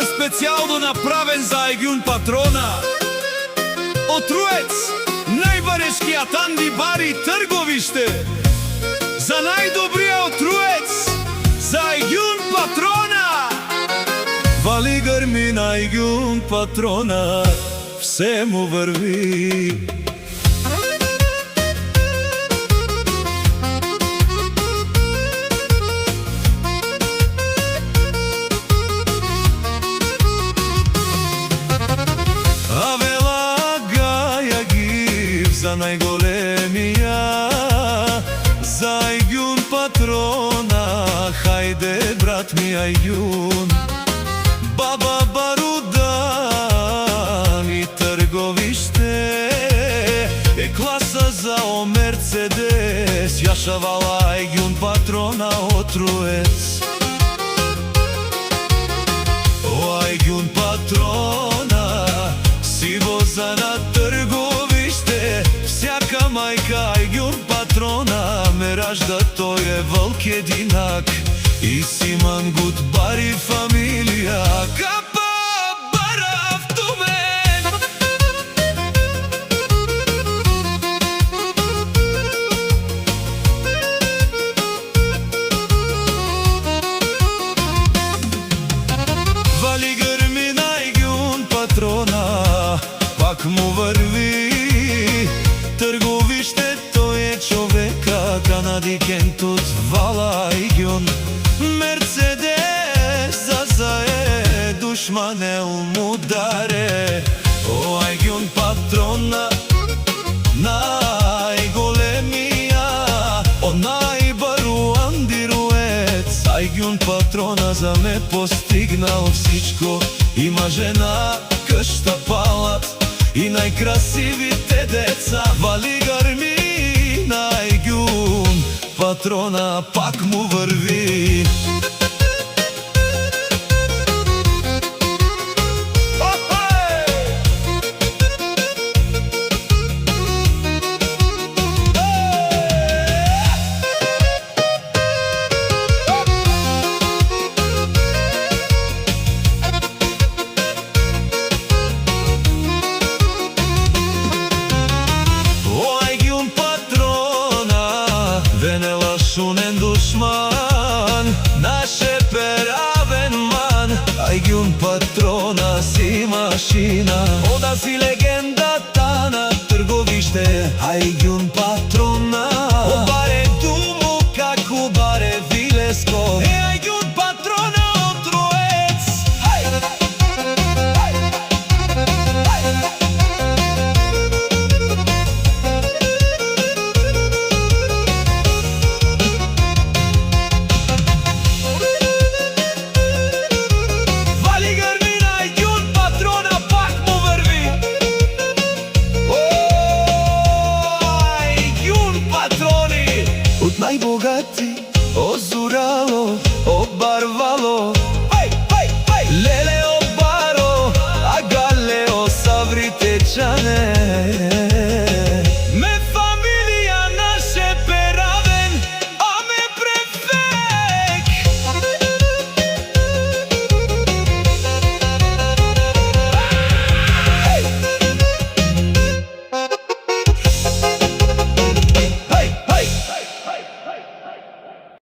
специјално направен за Ајгјун Патрона. Отруец, најбарешкиот Анди Бари Трговиште. За најдобриот отруец, за Ајгјун Патрона. Вали грми на Ајгјун Патрона, все му врви. За најголемија, за Ајгјун Патрона, хајде брат ми Ајгјун. Баба Баруда и Трговиште е класа за о Мерцедес, јашавала Ајгјун Патрона отруец. О Ајгјун Патрона, си воза на Трговиште. Всяка мајка Ајгјун Патрона ме ражда, тој е вълк единак. И Симан Гут Бари фамилија, капа барав тумен. Вали грми на Ајгјун Патрона, пак му врви. Трговиште, тој е човека, канадикентот вала Ајгјун. Мерцедес за е душманел му даре. О Ајгјун Патрона, најголемија, о најбару андируец. Ајгјун Патрона за ме постигнал всичко. Има жена, къща, палат и најкрасивите деца. Вали грми на Ајгјун Патрона, пак му врви. Шунен душман, наше перавен ман. Ајгјун Патрона си машина, ода си легендата на Трговиште. Ајгјун Патрона, обаре думу како баре Вилеско. Е Ајгјун Патрона отруец. Најбогати озурало